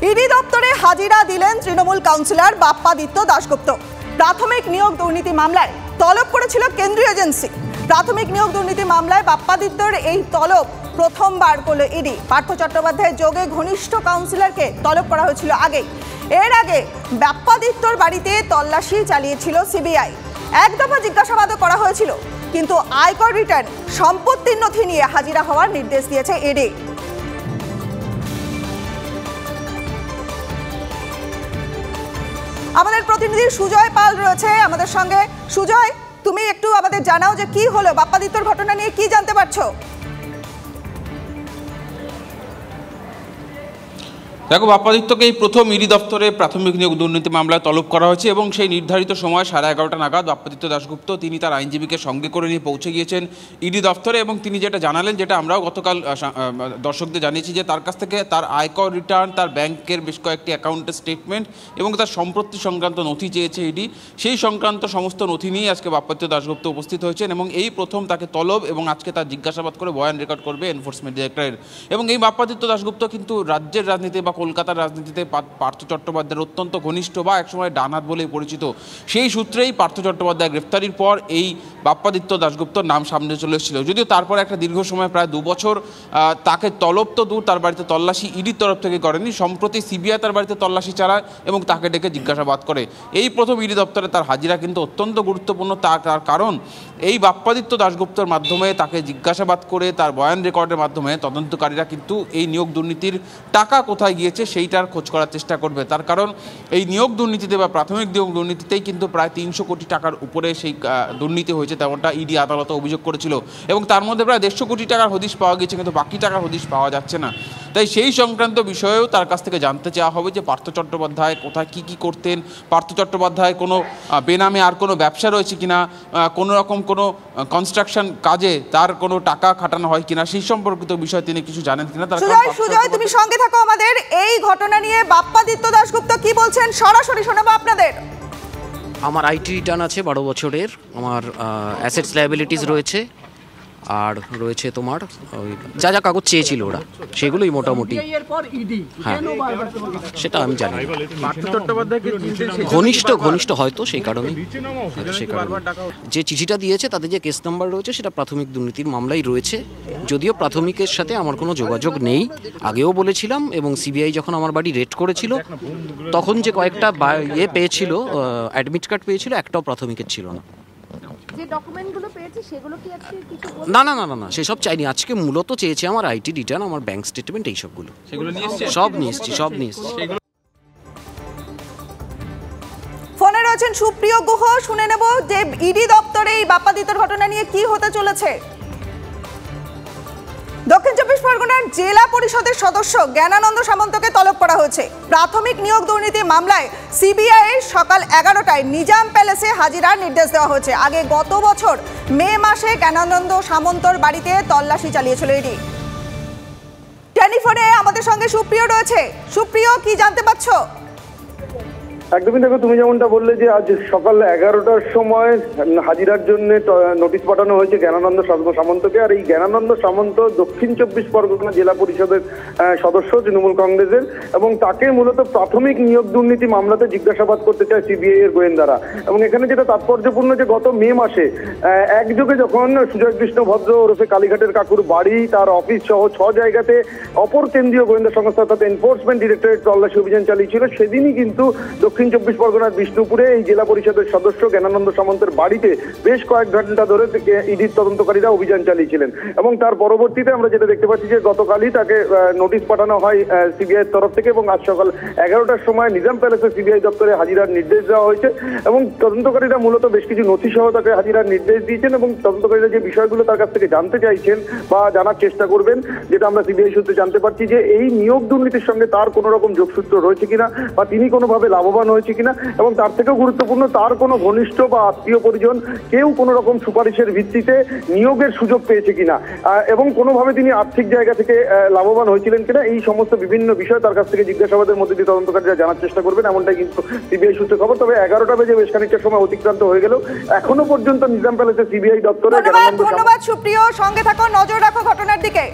ED দপ্তরে হাজিরা দিলেন তৃণমূল কাউন্সিলর বাপ্পাদিত্য দাশগুপ্ত। প্রাথমিক নিয়োগ দুর্নীতি মামলায় তলব করেছিল কেন্দ্রীয় এজেন্সি। প্রাথমিক নিয়োগ দুর্নীতি মামলায় বাপ্পাদিত্যর এই তলব প্রথমবার করল ইডি। পার্থ চট্টোপাধ্যায়ের যোগে ঘনিষ্ঠ কাউন্সিলরকে তলব করা হয়েছিল আগেই। এর আগে বাপ্পাদিত্যর বাড়িতে তল্লাশি চালিয়েছিল সিবিআই। এক দফা জিজ্ঞাসাবাদও করা হয়েছিল, কিন্তু আয়কর রিটার্ন, সম্পত্তির নথি নিয়ে হাজিরা হওয়ার নির্দেশ দিয়েছে ইডি। আমাদের প্রতিনিধি সুজয় পাল রয়েছে আমাদের সঙ্গে। সুজয়, তুমি একটু আমাদের জানাও যে কি হলো, বাপ্পাদিত্যর ঘটনা নিয়ে কি জানতে পারছো? দেখো, বাপ্পাদিত্যকে এই প্রথম ইডি দপ্তরে প্রাথমিক নিয়োগ দুর্নীতি মামলায় তলব করা হয়েছে এবং সেই নির্ধারিত সময় 11:30 নাগাদ বাপ্পাদিত্য দাশগুপ্ত তিনি তার আইনজীবীকে সঙ্গে করে নিয়ে পৌঁছে গিয়েছেন ইডি দপ্তরে। এবং তিনি যেটা জানালেন, যেটা আমরাও গতকাল দর্শকদের জানিয়েছি, যে তার কাছ থেকে তার আয়কর রিটার্ন, তার ব্যাংকের বেশ কয়েকটি অ্যাকাউন্টের স্টেটমেন্ট এবং তার সম্পত্তি সংক্রান্ত নথি চেয়েছে ইডি। সেই সংক্রান্ত সমস্ত নথি নিয়ে আজকে বাপ্পাদিত্য দাশগুপ্ত উপস্থিত হয়েছেন এবং এই প্রথম তাকে তলব এবং আজকে তার জিজ্ঞাসাবাদ করে বয়ান রেকর্ড করবে এনফোর্সমেন্ট ডিরেক্টরেট। এবং এই বাপ্পাদিত্য দাশগুপ্ত কিন্তু রাজ্যের রাজনীতি বা কলকাতার রাজনীতিতে পার্থ চট্টোপাধ্যায়ের অত্যন্ত ঘনিষ্ঠ বা একসময় ডানহাত বলেই পরিচিত। সেই সূত্রেই পার্থ চট্টোপাধ্যায় গ্রেফতারির পর এই বাপ্পাদিত্য দাশগুপ্তর নাম সামনে চলে এসেছিল। যদিও তারপরে একটা দীর্ঘ সময়, প্রায় 2 বছর, তাকে তলব তো দূর, তার বাড়িতে তল্লাশি ইডির তরফ থেকে করেনি। সম্প্রতি সিবিআই তার বাড়িতে তল্লাশি চালায় এবং তাকে ডেকে জিজ্ঞাসাবাদ করে। এই প্রথম ইডি দপ্তরে তার হাজিরা কিন্তু অত্যন্ত গুরুত্বপূর্ণ। তার কারণ এই বাপ্পাদিত্য দাশগুপ্তর মাধ্যমে তাকে জিজ্ঞাসাবাদ করে তার বয়ান রেকর্ডের মাধ্যমে তদন্তকারীরা কিন্তু এই নিয়োগ দুর্নীতির টাকা কোথায় গিয়েছে সেইটার খোঁজ করার চেষ্টা করবে। তার কারণ এই নিয়োগ দুর্নীতিতে বা প্রাথমিক নিয়োগ দুর্নীতিতেই কিন্তু প্রায় 300 কোটি টাকার উপরে সেই দুর্নীতি হয়েছে, তেমনটা ইডি আদালতে অভিযোগ করেছিল। এবং তার মধ্যে প্রায় 150 কোটি টাকার হদিশ পাওয়া গেছে, কিন্তু বাকি টাকার হদিশ পাওয়া যাচ্ছে না। তাই সেই সংক্রান্ত বিষয়েও তার কাছ থেকে জানতে চাওয়া হবে যে পার্থ চট্টোপাধ্যায় কোথায় কী করতেন, পার্থ চট্টোপাধ্যায় কোনো বেনামে আর কোনো ব্যবসা রয়েছে কিনা, কোনো রকম কোনো কনস্ট্রাকশন কাজে তার কোনো টাকা খাটানো হয় কিনা, সেই সম্পর্কিত বিষয় তিনি কিছু জানেন কিনা। সুজয়, তুমি সঙ্গে থাকো আমাদের। এই ঘটনা নিয়ে বাপ্পাদিত্য দাশগুপ্ত কি বলছেন সরাসরি শোনাবো আপনাদের। আমার আইটি রিটার্ন আছে 12 বছরের, আমার অ্যাসেটস লায়াবিলিটিস রয়েছে, আর রয়েছে তোমার ওই যা যা কাগজ চেয়েছিল ওরা, সেগুলোই মোটামুটি। হ্যাঁ, সেটা আমি জানি। ঘনিষ্ঠ হয়তো সেই কারণে যে চিঠিটা দিয়েছে তাতে যে কেস নাম্বার রয়েছে সেটা প্রাথমিক দুর্নীতির মামলাই রয়েছে। যদিও প্রাথমিকের সাথে আমার কোনো যোগাযোগ নেই, আগেও বলেছিলাম। এবং সিবিআই যখন আমার বাড়ি রেড করেছিল তখন যে কয়েকটা পেয়েছিল, অ্যাডমিট কার্ড পেয়েছিল, একটাও প্রাথমিকের ছিল না। না না না না না, সেসব চাইনি। আজকে মূলত চেয়েছে আমার আইটি রিটার্ন, আমার ব্যাংক স্টেটমেন্ট, এইসবগুলো সব নিয়ে এসছি। ফোনে রয়েছেন সুপ্রিয় গুহ, শুনে নেব যে ইডি দপ্তরে এই বাপ্পাদিত্যর ঘটনা নিয়ে কি হতে চলেছে। দক্ষিণ 24 পরগনার জেলা পরিষদের সদস্য জ্ঞানানন্দ সামন্তকে তলব করা হয়েছে। প্রাথমিক নিয়োগ দুর্নীতি মামলায় সিবিআই সকাল 11টায় নিজাম প্যালেসে হাজিরার নির্দেশ দেওয়া হয়েছে। আগে গত বছর মে মাসে জ্ঞানানন্দ সামন্তর বাড়িতে তল্লাশি চালিয়েছিল ইডি। টেলিফোনে আমাদের সঙ্গে সুপ্রিয় রয়েছে। সুপ্রিয়, কি জানতে পারছো? একদমই। দেখো, তুমি যেমনটা বললে যে আজ সকাল 11টার সময় হাজিরার জন্য নোটিশ পাঠানো হয়েছে জ্ঞানানন্দ সামন্তকে। আর এই জ্ঞানানন্দ সামন্ত দক্ষিণ 24 পরগনা জেলা পরিষদের সদস্য তৃণমূল কংগ্রেসের, এবং তাকে মূলত প্রাথমিক নিয়োগ দুর্নীতি মামলাতে জিজ্ঞাসাবাদ করতে চায় সিবিআই এর গোয়েন্দারা। এবং এখানে যেটা তাৎপর্যপূর্ণ যে গত মে মাসে একযোগে যখন সুজয় কৃষ্ণ ভদ্র ওরফে কালীঘাটের কাকুর বাড়ি, তার অফিস সহ 6 জায়গাতে অপর কেন্দ্রীয় গোয়েন্দা সংস্থা অর্থাৎ এনফোর্সমেন্ট ডিরেক্টরেট তল্লাশি অভিযান চালিয়েছিল, সেদিনই কিন্তু দক্ষিণ 24 পরগনার বিষ্ণুপুরে এই জেলা পরিষদের সদস্য জ্ঞানানন্দ সামন্তের বাড়িতে বেশ কয়েক ঘন্টা ধরে ইডির তদন্তকারীরা অভিযান চালিয়েছিলেন। এবং তার পরবর্তীতে আমরা যেটা দেখতে পাচ্ছি যে গতকালই তাকে নোটিশ পাঠানো হয় সিবিআই এর তরফ থেকে, এবং আজ সকাল 11টার সময় নিজাম প্যালেসে সিবিআই দপ্তরে হাজিরার নির্দেশ দেওয়া হয়েছে। এবং তদন্তকারীরা মূলত বেশ কিছু নথি সহ তাকে হাজিরার নির্দেশ দিয়েছেন। এবং তদন্তকারীরা যে বিষয়গুলো তার কাছ থেকে জানতে চাইছেন বা জানার চেষ্টা করবেন, যেটা আমরা সিবিআই সূত্রে জানতে পারছি যে এই নিয়োগ দুর্নীতির সঙ্গে তার কোনো রকম যোগসূত্র রয়েছে কিনা বা তিনি কোনোভাবে লাভবান হয়েছে কিনা, এবং তার থেকেও গুরুত্বপূর্ণ তার কোনো ঘনিষ্ঠ বা আত্মীয় পরিজন কেউ কোনো রকম সুপারিশের ভিত্তিতে নিয়োগের সুযোগ পেয়েছে কিনা, এবং কোনোভাবে তিনি আর্থিক জায়গা থেকে লাভবান হয়েছিলেন কিনা, এই সমস্ত বিভিন্ন বিষয় তার কাছ থেকে জিজ্ঞাসাবাদের মধ্যে দিয়ে তদন্তকারীরা জানার চেষ্টা করবেন, এমনটাই কিন্তু সিবিআই সূত্রে খবর। তবে 11টা বেজে বেশ খানিকটা সময় অতিক্রান্ত হয়ে গেল, এখনো পর্যন্ত নিজাম প্যালেসে সিবিআই দপ্তরে। ধন্যবাদ সুপ্রিয়, সঙ্গে থাকো, নজর রাখো ঘটনার দিকে।